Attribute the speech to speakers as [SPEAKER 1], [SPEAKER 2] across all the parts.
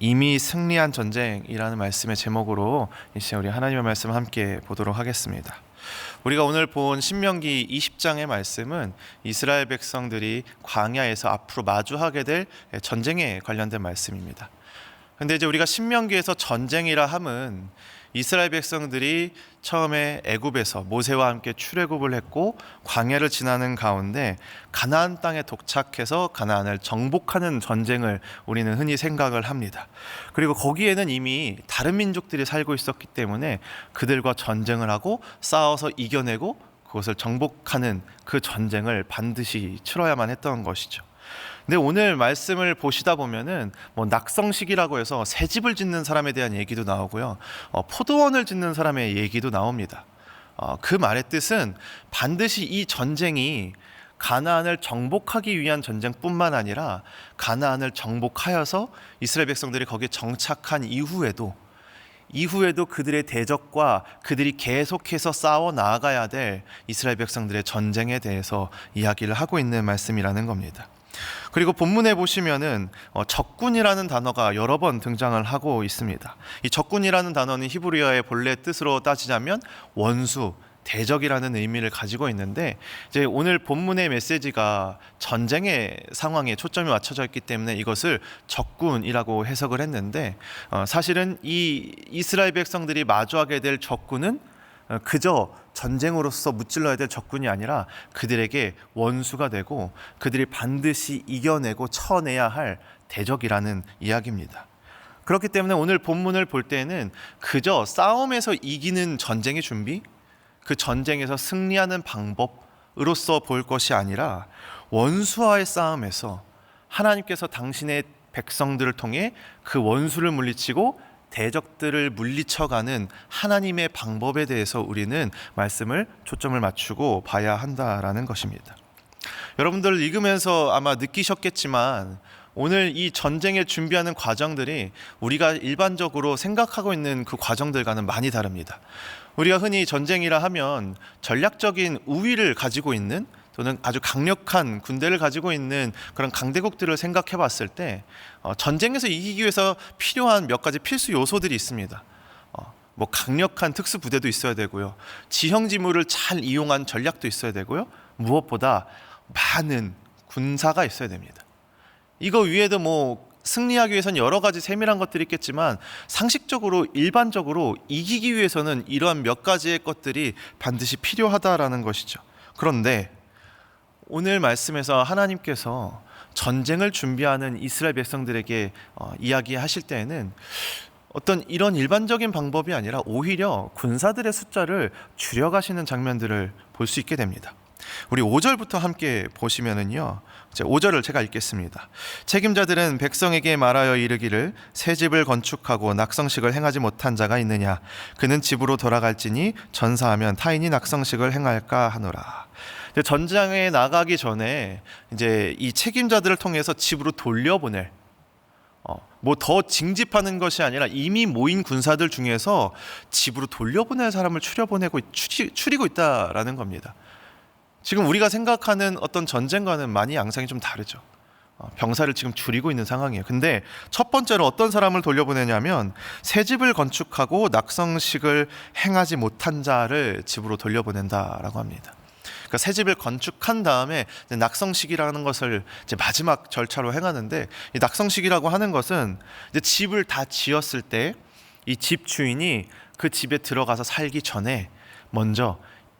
[SPEAKER 1] 이미 승리한 전쟁이라는 말씀의 제목으로 이 시간 우리 하나님의 말씀 함께 보도록 하겠습니다. 우리가 오늘 본 신명기 20장의 말씀은 이스라엘 백성들이 광야에서 앞으로 마주하게 될 전쟁에 관련된 말씀입니다. 근데 이제 우리가 신명기에서 전쟁이라 함은 이스라엘 백성들이 처음에 애굽에서 모세와 함께 출애굽을 했고 광야를 지나는 가운데 가나안 땅에 도착해서 가나안을 정복하는 전쟁을 우리는 흔히 생각을 합니다. 그리고 거기에는 이미 다른 민족들이 살고 있었기 때문에 그들과 전쟁을 하고 싸워서 이겨내고 그것을 정복하는 그 전쟁을 반드시 치러야만 했던 것이죠. 근데 오늘 말씀을 보시다 보면은 낙성식이라고 해서 새 집을 짓는 사람에 대한 얘기도 나오고요, 포도원을 짓는 사람의 얘기도 나옵니다. 그 말의 뜻은 반드시 이 전쟁이 가나안을 정복하기 위한 전쟁뿐만 아니라 가나안을 정복하여서 이스라엘 백성들이 거기에 정착한 이후에도 그들의 대적과 그들이 계속해서 싸워 나아가야 될 이스라엘 백성들의 전쟁에 대해서 이야기를 하고 있는 말씀이라는 겁니다. 그리고 본문에 보시면은 적군이라는 단어가 여러 번 등장을 하고 있습니다. 이 적군이라는 단어는 히브리어의 본래 뜻으로 따지자면 원수, 대적이라는 의미를 가지고 있는데, 이제 오늘 본문의 메시지가 전쟁의 상황에 초점이 맞춰져 있기 때문에 이것을 적군이라고 해석을 했는데, 사실은 이 이스라엘 백성들이 마주하게 될 적군은 그저 전쟁으로서 무찔러야 될 적군이 아니라 그들에게 원수가 되고 그들이 반드시 이겨내고 쳐내야 할 대적이라는 이야기입니다. 그렇기 때문에 오늘 본문을 볼 때는 그저 싸움에서 이기는 전쟁의 준비, 그 전쟁에서 승리하는 방법으로서 볼 것이 아니라 원수와의 싸움에서 하나님께서 당신의 백성들을 통해 그 원수를 물리치고 대적들을 물리쳐가는 하나님의 방법에 대해서 우리는 말씀을 초점을 맞추고 봐야 한다라는 것입니다. 여러분들 읽으면서 아마 느끼셨겠지만 오늘 이 전쟁을 준비하는 과정들이 우리가 일반적으로 생각하고 있는 그 과정들과는 많이 다릅니다. 우리가 흔히 전쟁이라 하면 전략적인 우위를 가지고 있는 또는 아주 강력한 군대를 가지고 있는 그런 강대국들을 생각해 봤을 때 전쟁에서 이기기 위해서 필요한 몇 가지 필수 요소들이 있습니다. 강력한 특수부대도 있어야 되고요, 지형지물을 잘 이용한 전략도 있어야 되고요, 무엇보다 많은 군사가 있어야 됩니다. 이거 위에도 승리하기 위해서는 여러 가지 세밀한 것들이 있겠지만 상식적으로 일반적으로 이기기 위해서는 이러한 몇 가지의 것들이 반드시 필요하다라는 것이죠. 그런데 오늘 말씀에서 하나님께서 전쟁을 준비하는 이스라엘 백성들에게 이야기하실 때에는 어떤 이런 일반적인 방법이 아니라 오히려 군사들의 숫자를 줄여가시는 장면들을 볼 수 있게 됩니다. 우리 5절부터 함께 보시면은요, 5절을 제가 읽겠습니다. 책임자들은 백성에게 말하여 이르기를 새 집을 건축하고 낙성식을 행하지 못한 자가 있느냐, 그는 집으로 돌아갈지니 전사하면 타인이 낙성식을 행할까 하노라. 전장에 나가기 전에 이제 이 책임자들을 통해서 집으로 돌려보낼, 더 징집하는 것이 아니라 이미 모인 군사들 중에서 집으로 돌려보낼 사람을 추리고 있다라는 겁니다. 지금 우리가 생각하는 어떤 전쟁과는 많이 양상이 좀 다르죠. 병사를 지금 줄이고 있는 상황이에요. 근데 첫 번째로 어떤 사람을 돌려보내냐면 새 집을 건축하고 낙성식을 행하지 못한 자를 집으로 돌려보낸다라고 합니다. 그러니까 새 집을 건축한 다음에 낙성식이라는 것을 이제 마지막 절차로 행하는데, 이 낙성식이라고 하는 것은 이제 집을 다 지었을 때 이 집 주인이 그 집에 들어가서 살기 전에 먼저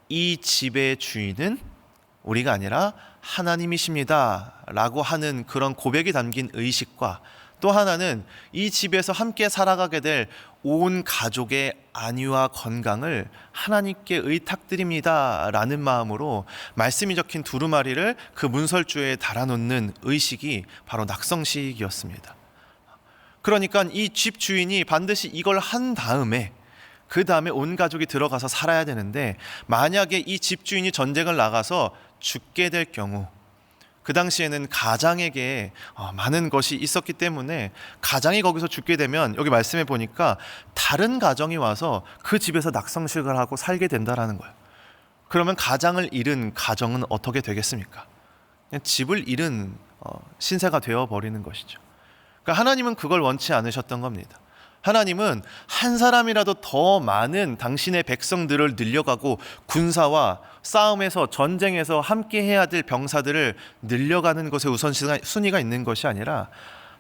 [SPEAKER 1] 이 집의 주인은 우리가 아니라 하나님이십니다 라고 하는 그런 고백이 담긴 의식과, 또 하나는 이 집에서 함께 살아가게 될 온 가족의 안위와 건강을 하나님께 의탁드립니다 라는 마음으로 말씀이 적힌 두루마리를 그 문설주에 달아놓는 의식이 바로 낙성식이었습니다. 그러니까 이 집 주인이 반드시 이걸 한 다음에 그 다음에 온 가족이 들어가서 살아야 되는데, 만약에 이 집 주인이 전쟁을 나가서 죽게 될 경우, 그 당시에는 가장에게 많은 것이 있었기 때문에 가장이 거기서 죽게 되면 여기 말씀해 보니까 다른 가정이 와서 그 집에서 낙성식을 하고 살게 된다라는 거예요. 그러면 가장을 잃은 가정은 어떻게 되겠습니까? 그냥 집을 잃은 신세가 되어버리는 것이죠. 그러니까 하나님은 그걸 원치 않으셨던 겁니다. 하나님은 한 사람이라도 더 많은 당신의 백성들을 늘려가고 군사와 싸움에서 전쟁에서 함께 해야 될 병사들을 늘려가는 것에 우선순위가 있는 것이 아니라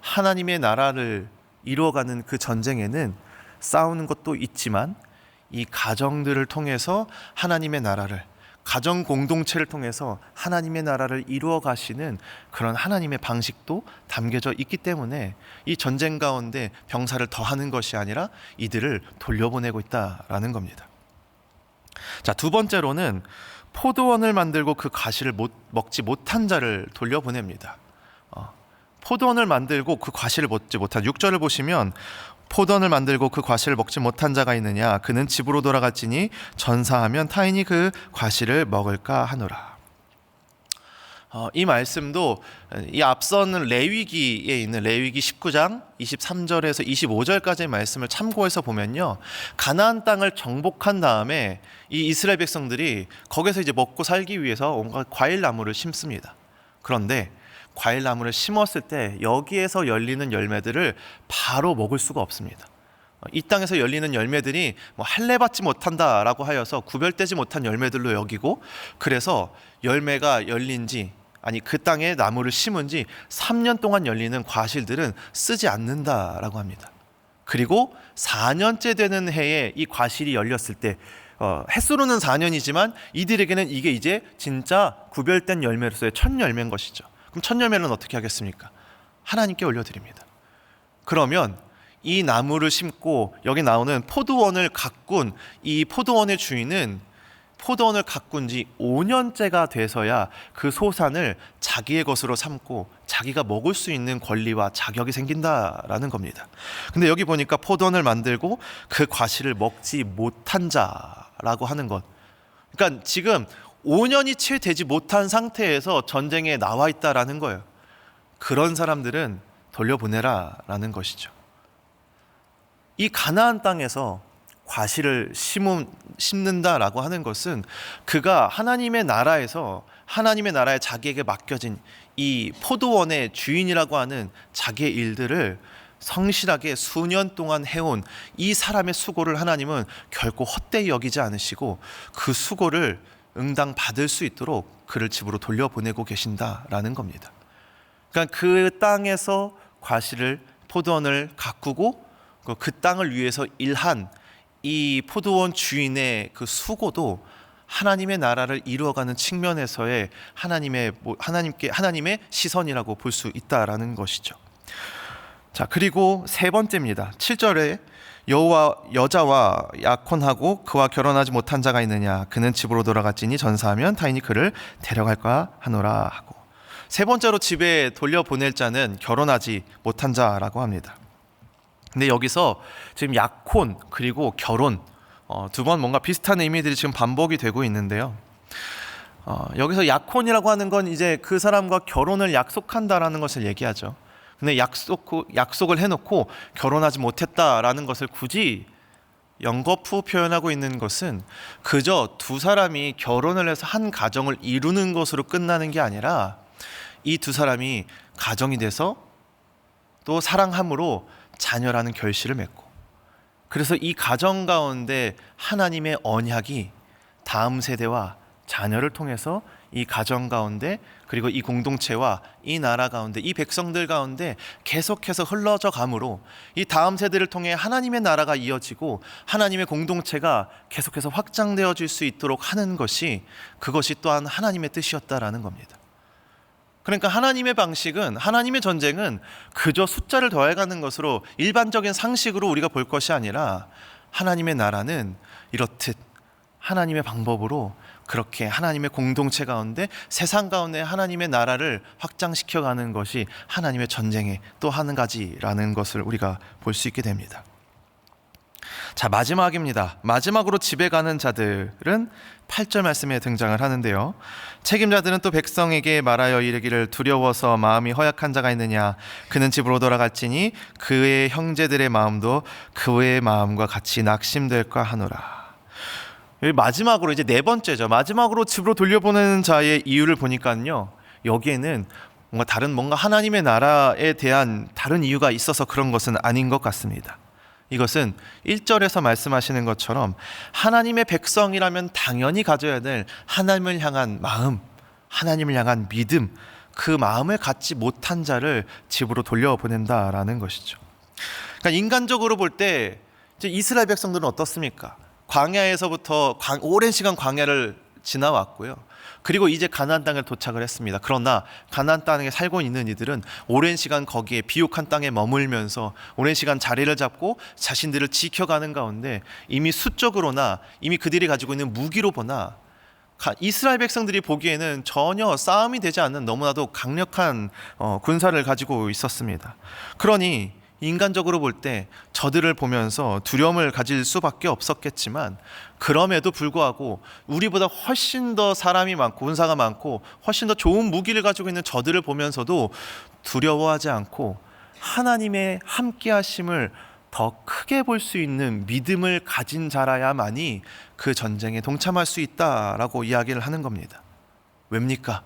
[SPEAKER 1] 하나님의 나라를 이루어가는 그 전쟁에는 싸우는 것도 있지만 이 가정들을 통해서 하나님의 나라를, 가정 공동체를 통해서 하나님의 나라를 이루어 가시는 그런 하나님의 방식도 담겨져 있기 때문에 이 전쟁 가운데 병사를 더하는 것이 아니라 이들을 돌려보내고 있다라는 겁니다. 자, 두 번째로는 포도원을 만들고 그 과실을 먹지 못한 자를 돌려보냅니다. 포도원을 만들고 그 과실을 먹지 못한, 6절을 보시면 포도원을 만들고 그 과실을 먹지 못한 자가 있느냐, 그는 집으로 돌아갈지니 전사하면 타인이 그 과실을 먹을까 하노라. 이 말씀도 이 앞서는 레위기에 있는 레위기 19장 23절에서 25절까지의 말씀을 참고해서 보면요, 가나안 땅을 정복한 다음에 이 이스라엘 백성들이 거기서 이제 먹고 살기 위해서 온갖 과일 나무를 심습니다. 그런데 과일 나무를 심었을 때 여기에서 열리는 열매들을 바로 먹을 수가 없습니다. 이 땅에서 열리는 열매들이 할례 받지 못한다라고 하여서 구별되지 못한 열매들로 여기고, 그래서 열매가 열린지, 아니 그 땅에 나무를 심은 지 3년 동안 열리는 과실들은 쓰지 않는다라고 합니다. 그리고 4년째 되는 해에 이 과실이 열렸을 때 햇수로는 4년이지만 이들에게는 이게 이제 진짜 구별된 열매로서의 첫 열매인 것이죠. 그럼 첫 열매는 어떻게 하겠습니까? 하나님께 올려드립니다. 그러면 이 나무를 심고 여기 나오는 포도원을 가꾼 이 포도원의 주인은 포도원을 가꾼 지 5년째가 돼서야 그 소산을 자기의 것으로 삼고 자기가 먹을 수 있는 권리와 자격이 생긴다라는 겁니다. 근데 여기 보니까 포도원을 만들고 그 과실을 먹지 못한 자라고 하는 것, 그러니까 지금 5년이 채 되지 못한 상태에서 전쟁에 나와 있다라는 거예요. 그런 사람들은 돌려보내라라는 것이죠. 이 가나안 땅에서 과실을 심는다라고 하는 것은 그가 하나님의 나라에서 하나님의 나라에 자기에게 맡겨진 이 포도원의 주인이라고 하는 자기의 일들을 성실하게 수년 동안 해온 이 사람의 수고를 하나님은 결코 헛되이 여기지 않으시고 그 수고를 응당 받을 수 있도록 그를 집으로 돌려보내고 계신다라는 겁니다. 그러니까 그 땅에서 과실을, 포도원을 가꾸고 그 땅을 위해서 일한 이 포도원 주인의 그 수고도 하나님의 나라를 이루어가는 측면에서의 하나님의 시선이라고 볼 수 있다라는 것이죠. 자, 그리고 세 번째입니다. 7절에 여자와 약혼하고 그와 결혼하지 못한 자가 있느냐, 그는 집으로 돌아갔지니 전사하면 타인이 그를 데려갈까 하노라 하고, 세 번째로 집에 돌려보낼 자는 결혼하지 못한 자라고 합니다. 근데 여기서 지금 약혼 그리고 결혼 두 번 뭔가 비슷한 의미들이 지금 반복이 되고 있는데요. 여기서 약혼이라고 하는 건 이제 그 사람과 결혼을 약속한다라는 것을 얘기하죠. 근데 약속을 해놓고 결혼하지 못했다라는 것을 굳이 연거푸 표현하고 있는 것은 그저 두 사람이 결혼을 해서 한 가정을 이루는 것으로 끝나는 게 아니라 이 두 사람이 가정이 돼서 또 사랑함으로 자녀라는 결실을 맺고, 그래서 이 가정 가운데 하나님의 언약이 다음 세대와 자녀를 통해서 이 가정 가운데, 그리고 이 공동체와 이 나라 가운데, 이 백성들 가운데 계속해서 흘러져 가므로 이 다음 세대를 통해 하나님의 나라가 이어지고 하나님의 공동체가 계속해서 확장되어질 수 있도록 하는 것이, 그것이 또한 하나님의 뜻이었다라는 겁니다. 그러니까 하나님의 방식은, 하나님의 전쟁은 그저 숫자를 더해가는 것으로 일반적인 상식으로 우리가 볼 것이 아니라, 하나님의 나라는 이렇듯 하나님의 방법으로 그렇게 하나님의 공동체 가운데, 세상 가운데 하나님의 나라를 확장시켜가는 것이 하나님의 전쟁의 또 한 가지라는 것을 우리가 볼 수 있게 됩니다. 자, 마지막입니다. 마지막으로 집에 가는 자들은 8절 말씀에 등장을 하는데요. 책임자들은 또 백성에게 말하여 이르기를, 두려워서 마음이 허약한 자가 있느냐, 그는 집으로 돌아갈지니 그의 형제들의 마음도 그의 마음과 같이 낙심될까 하노라. 마지막으로 이제 네 번째죠. 마지막으로 집으로 돌려보내는 자의 이유를 보니까요, 여기에는 뭔가 하나님의 나라에 대한 다른 이유가 있어서 그런 것은 아닌 것 같습니다. 이것은 1절에서 말씀하시는 것처럼 하나님의 백성이라면 당연히 가져야 될 하나님을 향한 마음, 하나님을 향한 믿음, 그 마음을 갖지 못한 자를 집으로 돌려보낸다라는 것이죠. 그러니까 인간적으로 볼 때 이스라엘 백성들은 어떻습니까? 광야에서부터 오랜 시간 광야를 지나왔고요. 그리고 이제 가나안 땅에 도착을 했습니다. 그러나 가나안 땅에 살고 있는 이들은 오랜 시간 거기에 비옥한 땅에 머물면서 오랜 시간 자리를 잡고 자신들을 지켜가는 가운데 이미 수적으로나 이미 그들이 가지고 있는 무기로 보나 이스라엘 백성들이 보기에는 전혀 싸움이 되지 않는 너무나도 강력한 군사를 가지고 있었습니다. 그러니 인간적으로 볼 때 저들을 보면서 두려움을 가질 수밖에 없었겠지만, 그럼에도 불구하고 우리보다 훨씬 더 사람이 많고 군사가 많고 훨씬 더 좋은 무기를 가지고 있는 저들을 보면서도 두려워하지 않고 하나님의 함께 하심을 더 크게 볼 수 있는 믿음을 가진 자라야만이 그 전쟁에 동참할 수 있다라고 이야기를 하는 겁니다. 왜입니까?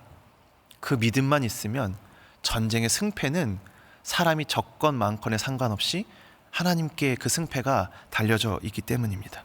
[SPEAKER 1] 그 믿음만 있으면 전쟁의 승패는 사람이 적건 많건에 상관없이 하나님께 그 승패가 달려져 있기 때문입니다.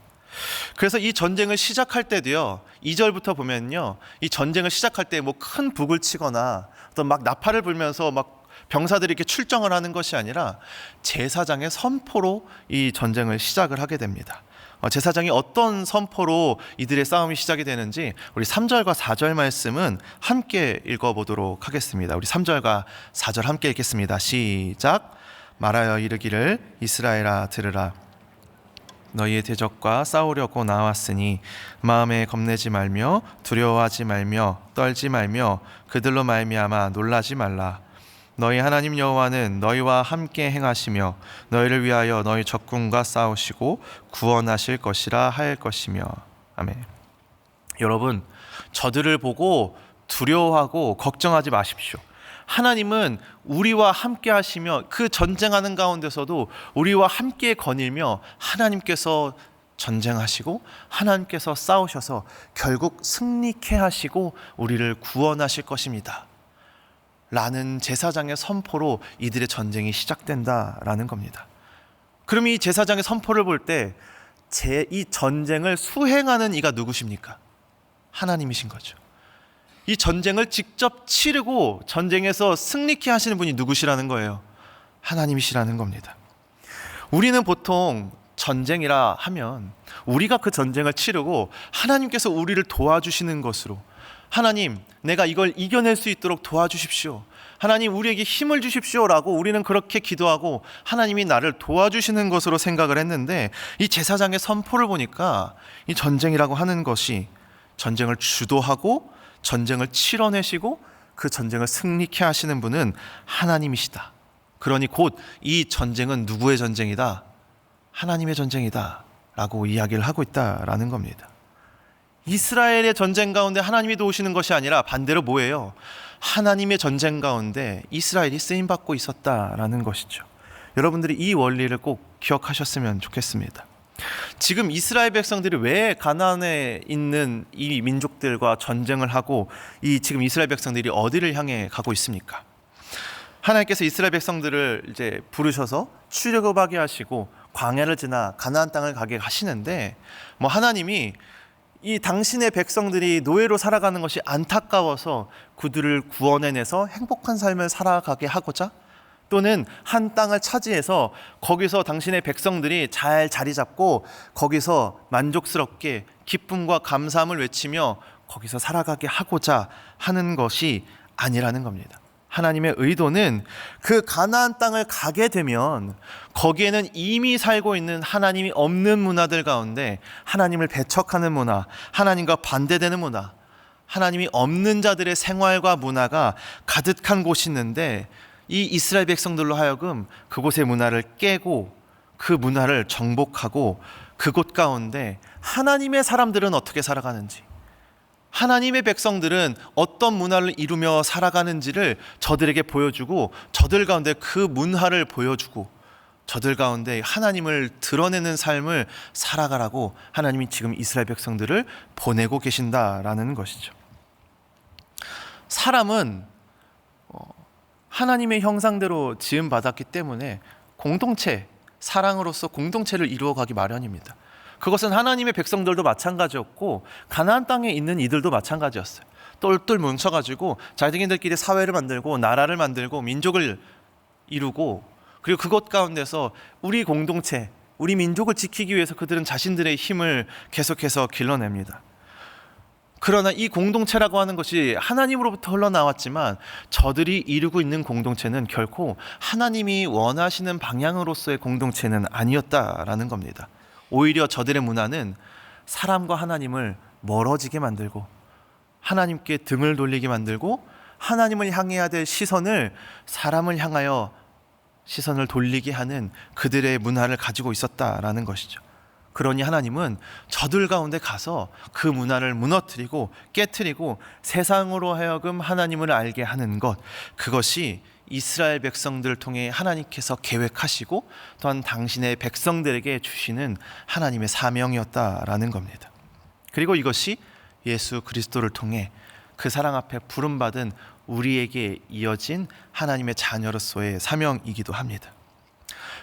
[SPEAKER 1] 그래서 이 전쟁을 시작할 때도요, 2절부터 보면요, 이 전쟁을 시작할 때 뭐 큰 북을 치거나 어떤 막 나팔을 불면서 막 병사들이 이렇게 출정을 하는 것이 아니라 제사장의 선포로 이 전쟁을 시작을 하게 됩니다. 제사장이 어떤 선포로 이들의 싸움이 시작이 되는지 우리 3절과 4절 말씀은 함께 읽어보도록 하겠습니다. 우리 3절과 4절 함께 읽겠습니다. 시작. 말하여 이르기를 이스라엘아 들으라. 너희의 대적과 싸우려고 나왔으니 마음에 겁내지 말며 두려워하지 말며 떨지 말며 그들로 말미암아 놀라지 말라. 너희 하나님 여호와는 너희와 함께 행하시며 너희를 위하여 너희 적군과 싸우시고 구원하실 것이라 할 것이며. 아멘. 여러분, 저들을 보고 두려워하고 걱정하지 마십시오. 하나님은 우리와 함께 하시며 그 전쟁하는 가운데서도 우리와 함께 거닐며 하나님께서 전쟁하시고 하나님께서 싸우셔서 결국 승리케 하시고 우리를 구원하실 것입니다 라는 제사장의 선포로 이들의 전쟁이 시작된다라는 겁니다. 그럼 이 제사장의 선포를 볼 때 이 전쟁을 수행하는 이가 누구십니까? 하나님이신 거죠. 이 전쟁을 직접 치르고 전쟁에서 승리케 하시는 분이 누구시라는 거예요? 하나님이시라는 겁니다. 우리는 보통 전쟁이라 하면 우리가 그 전쟁을 치르고 하나님께서 우리를 도와주시는 것으로, 하나님, 내가 이걸 이겨낼 수 있도록 도와주십시오, 하나님 우리에게 힘을 주십시오 라고 우리는 그렇게 기도하고 하나님이 나를 도와주시는 것으로 생각을 했는데, 이 제사장의 선포를 보니까 이 전쟁이라고 하는 것이 전쟁을 주도하고 전쟁을 치러내시고 그 전쟁을 승리케 하시는 분은 하나님이시다. 그러니 곧 이 전쟁은 누구의 전쟁이다? 하나님의 전쟁이다 라고 이야기를 하고 있다라는 겁니다. 이스라엘의 전쟁 가운데 하나님이 도우시는 것이 아니라 반대로 뭐예요? 하나님의 전쟁 가운데 이스라엘이 쓰임받고 있었다라는 것이죠. 여러분들이 이 원리를 꼭 기억하셨으면 좋겠습니다. 지금 이스라엘 백성들이 왜 가나안에 있는 이 민족들과 전쟁을 하고 지금 이스라엘 백성들이 어디를 향해 가고 있습니까? 하나님께서 이스라엘 백성들을 이제 부르셔서 출애굽하게 하시고 광야를 지나 가나안 땅을 가게 하시는데, 하나님이 이 당신의 백성들이 노예로 살아가는 것이 안타까워서 그들을 구원해내서 행복한 삶을 살아가게 하고자, 또는 한 땅을 차지해서 거기서 당신의 백성들이 잘 자리 잡고 거기서 만족스럽게 기쁨과 감사함을 외치며 거기서 살아가게 하고자 하는 것이 아니라는 겁니다. 하나님의 의도는 그 가나안 땅을 가게 되면 거기에는 이미 살고 있는 하나님이 없는 문화들 가운데 하나님을 배척하는 문화, 하나님과 반대되는 문화, 하나님이 없는 자들의 생활과 문화가 가득한 곳이 있는데, 이 이스라엘 백성들로 하여금 그곳의 문화를 깨고 그 문화를 정복하고 그곳 가운데 하나님의 사람들은 어떻게 살아가는지, 하나님의 백성들은 어떤 문화를 이루며 살아가는지를 저들에게 보여주고 저들 가운데 그 문화를 보여주고 저들 가운데 하나님을 드러내는 삶을 살아가라고 하나님이 지금 이스라엘 백성들을 보내고 계신다라는 것이죠. 사람은 하나님의 형상대로 지음 받았기 때문에 공동체, 사랑으로서 공동체를 이루어가기 마련입니다. 그것은 하나님의 백성들도 마찬가지였고 가나안 땅에 있는 이들도 마찬가지였어요. 똘똘 뭉쳐가지고 자기들끼리 사회를 만들고 나라를 만들고 민족을 이루고, 그리고 그것 가운데서 우리 공동체, 우리 민족을 지키기 위해서 그들은 자신들의 힘을 계속해서 길러냅니다. 그러나 이 공동체라고 하는 것이 하나님으로부터 흘러나왔지만 저들이 이루고 있는 공동체는 결코 하나님이 원하시는 방향으로서의 공동체는 아니었다라는 겁니다. 오히려 저들의 문화는 사람과 하나님을 멀어지게 만들고 하나님께 등을 돌리게 만들고 하나님을 향해야 될 시선을 사람을 향하여 시선을 돌리게 하는 그들의 문화를 가지고 있었다라는 것이죠. 그러니 하나님은 저들 가운데 가서 그 문화를 무너뜨리고 깨트리고 세상으로 하여금 하나님을 알게 하는 것, 그것이 이스라엘 백성들을 통해 하나님께서 계획하시고 또한 당신의 백성들에게 주시는 하나님의 사명이었다라는 겁니다. 그리고 이것이 예수 그리스도를 통해 그 사랑 앞에 부름받은 우리에게 이어진 하나님의 자녀로서의 사명이기도 합니다.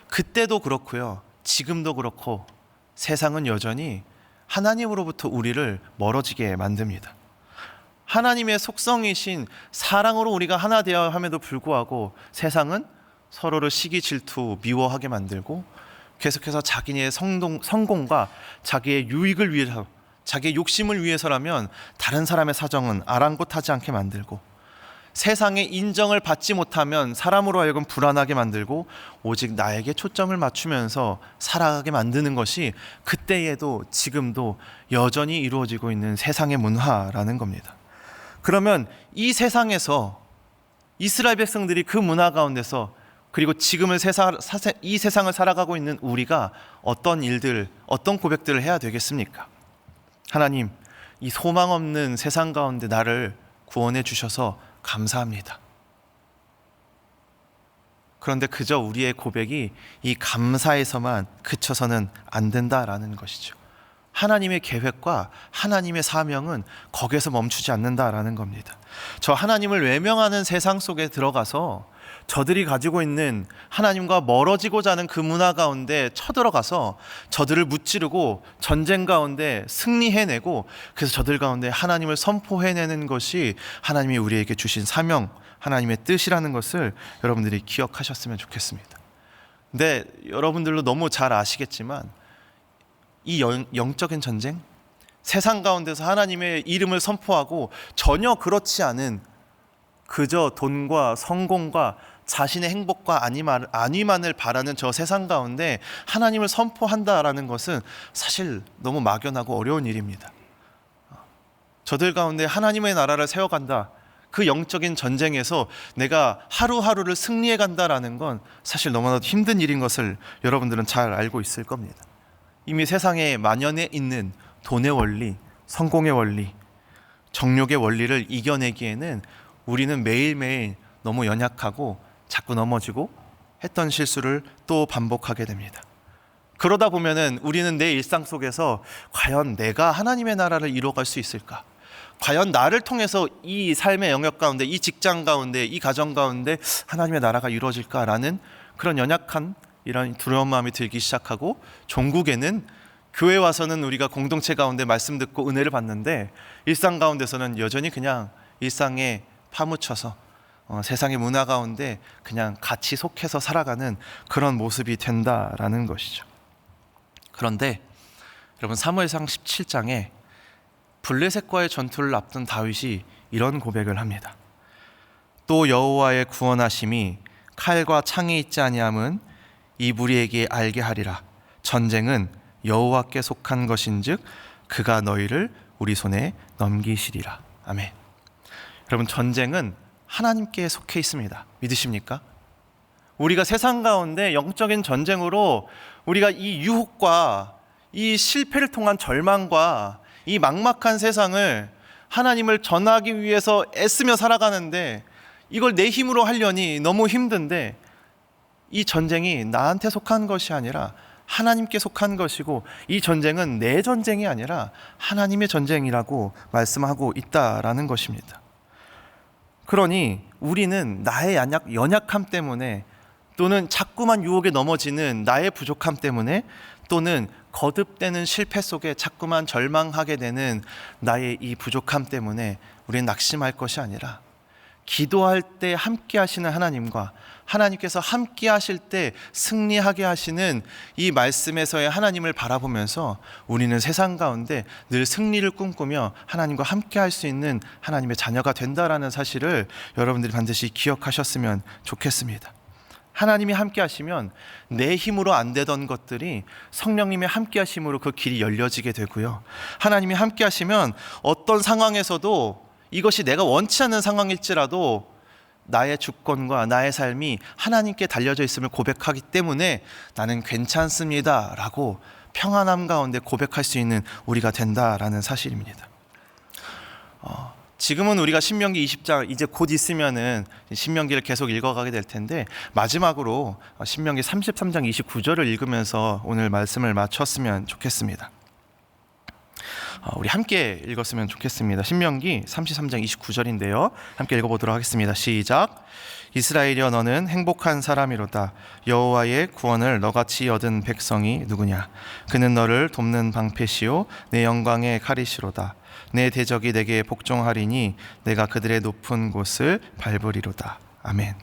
[SPEAKER 1] 그때도 그렇고요, 지금도 그렇고 세상은 여전히 하나님으로부터 우리를 멀어지게 만듭니다. 하나님의 속성이신 사랑으로 우리가 하나 되어야 함에도 불구하고 세상은 서로를 시기 질투 미워하게 만들고 계속해서 자기의 성공과 자기의 유익을 위해서, 자기의 욕심을 위해서라면 다른 사람의 사정은 아랑곳하지 않게 만들고, 세상의 인정을 받지 못하면 사람으로 하여금 불안하게 만들고 오직 나에게 초점을 맞추면서 살아가게 만드는 것이 그때에도 지금도 여전히 이루어지고 있는 세상의 문화라는 겁니다. 그러면 이 세상에서 이스라엘 백성들이 그 문화 가운데서, 그리고 지금은 이 세상을 살아가고 있는 우리가 어떤 일들, 어떤 고백들을 해야 되겠습니까? 하나님, 이 소망 없는 세상 가운데 나를 구원해 주셔서 감사합니다. 그런데 그저 우리의 고백이 이 감사에서만 그쳐서는 안 된다라는 것이죠. 하나님의 계획과 하나님의 사명은 거기에서 멈추지 않는다라는 겁니다. 저 하나님을 외면하는 세상 속에 들어가서 저들이 가지고 있는 하나님과 멀어지고자 하는 그 문화 가운데 쳐들어가서 저들을 무찌르고 전쟁 가운데 승리해내고, 그래서 저들 가운데 하나님을 선포해내는 것이 하나님이 우리에게 주신 사명, 하나님의 뜻이라는 것을 여러분들이 기억하셨으면 좋겠습니다. 근데 여러분들도 너무 잘 아시겠지만 이 영적인 전쟁, 세상 가운데서 하나님의 이름을 선포하고 전혀 그렇지 않은 그저 돈과 성공과 자신의 행복과 안위만을 바라는 저 세상 가운데 하나님을 선포한다라는 것은 사실 너무 막연하고 어려운 일입니다. 저들 가운데 하나님의 나라를 세워간다, 그 영적인 전쟁에서 내가 하루하루를 승리해 간다라는 건 사실 너무나도 힘든 일인 것을 여러분들은 잘 알고 있을 겁니다. 이미 세상에 만연해 있는 돈의 원리, 성공의 원리, 정욕의 원리를 이겨내기에는 우리는 매일매일 너무 연약하고 자꾸 넘어지고 했던 실수를 또 반복하게 됩니다. 그러다 보면은 우리는 내 일상 속에서 과연 내가 하나님의 나라를 이루어갈 수 있을까? 과연 나를 통해서 이 삶의 영역 가운데, 이 직장 가운데, 이 가정 가운데 하나님의 나라가 이루어질까라는 그런 연약한 이런 두려운 마음이 들기 시작하고, 종국에는 교회 와서는 우리가 공동체 가운데 말씀 듣고 은혜를 받는데 일상 가운데서는 여전히 그냥 일상에 파묻혀서 세상의 문화 가운데 그냥 같이 속해서 살아가는 그런 모습이 된다라는 것이죠. 그런데 여러분, 사무엘상 17장에 블레셋과의 전투를 앞둔 다윗이 이런 고백을 합니다. 또 여호와의 구원하심이 칼과 창에 있지 아니함은 이 무리에게 알게 하리라. 전쟁은 여호와께 속한 것인즉 그가 너희를 우리 손에 넘기시리라. 아멘. 여러분, 전쟁은 하나님께 속해 있습니다. 믿으십니까? 우리가 세상 가운데 영적인 전쟁으로 우리가 이 유혹과 이 실패를 통한 절망과 이 막막한 세상을 하나님을 전하기 위해서 애쓰며 살아가는데, 이걸 내 힘으로 하려니 너무 힘든데, 이 전쟁이 나한테 속한 것이 아니라 하나님께 속한 것이고, 이 전쟁은 내 전쟁이 아니라 하나님의 전쟁이라고 말씀하고 있다라는 것입니다. 그러니 우리는 나의 연약함 때문에, 또는 자꾸만 유혹에 넘어지는 나의 부족함 때문에, 또는 거듭되는 실패 속에 자꾸만 절망하게 되는 나의 이 부족함 때문에 우리는 낙심할 것이 아니라, 기도할 때 함께 하시는 하나님과 하나님께서 함께 하실 때 승리하게 하시는 이 말씀에서의 하나님을 바라보면서 우리는 세상 가운데 늘 승리를 꿈꾸며 하나님과 함께 할 수 있는 하나님의 자녀가 된다라는 사실을 여러분들이 반드시 기억하셨으면 좋겠습니다. 하나님이 함께 하시면 내 힘으로 안 되던 것들이 성령님의 함께 하심으로 그 길이 열려지게 되고요, 하나님이 함께 하시면 어떤 상황에서도 이것이 내가 원치 않는 상황일지라도 나의 주권과 나의 삶이 하나님께 달려져 있음을 고백하기 때문에 나는 괜찮습니다 라고 평안함 가운데 고백할 수 있는 우리가 된다라는 사실입니다. 지금은 우리가 신명기 20장 이제 곧 있으면은 신명기를 계속 읽어가게 될 텐데, 마지막으로 신명기 33장 29절을 읽으면서 오늘 말씀을 마쳤으면 좋겠습니다. 우리 함께 읽었으면 좋겠습니다. 신명기 33장 29절인데요. 함께 읽어보도록 하겠습니다. 시작. 이스라엘이여 너는 행복한 사람이로다. 여호와의 구원을 너같이 얻은 백성이 누구냐. 그는 너를 돕는 방패시요 내 영광의 칼이시로다. 내 대적이 내게 복종하리니 내가 그들의 높은 곳을 밟으리로다. 아멘.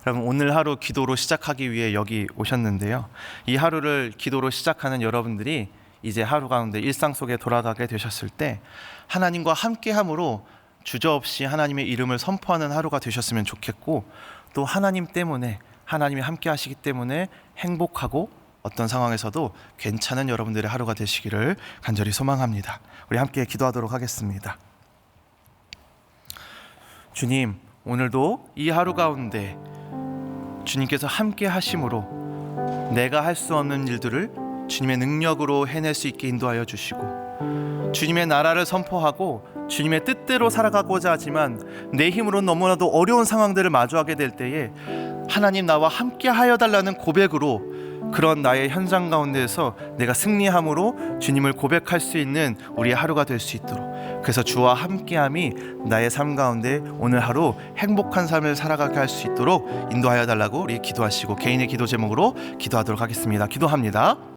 [SPEAKER 1] 여러분, 오늘 하루 기도로 시작하기 위해 여기 오셨는데요, 이 하루를 기도로 시작하는 여러분들이 이제 하루 가운데 일상 속에 돌아가게 되셨을 때 하나님과 함께함으로 주저없이 하나님의 이름을 선포하는 하루가 되셨으면 좋겠고, 또 하나님 때문에, 하나님이 함께 하시기 때문에 행복하고 어떤 상황에서도 괜찮은 여러분들의 하루가 되시기를 간절히 소망합니다. 우리 함께 기도하도록 하겠습니다. 주님, 오늘도 이 하루 가운데 주님께서 함께 하심으로 내가 할 수 없는 일들을 주님의 능력으로 해낼 수 있게 인도하여 주시고, 주님의 나라를 선포하고 주님의 뜻대로 살아가고자 하지만 내 힘으로 너무나도 어려운 상황들을 마주하게 될 때에 하나님 나와 함께 하여 달라는 고백으로, 그런 나의 현장 가운데에서 내가 승리함으로 주님을 고백할 수 있는 우리의 하루가 될 수 있도록, 그래서 주와 함께함이 나의 삶 가운데 오늘 하루 행복한 삶을 살아가게 할 수 있도록 인도하여 달라고 우리 기도하시고, 개인의 기도 제목으로 기도하도록 하겠습니다. 기도합니다.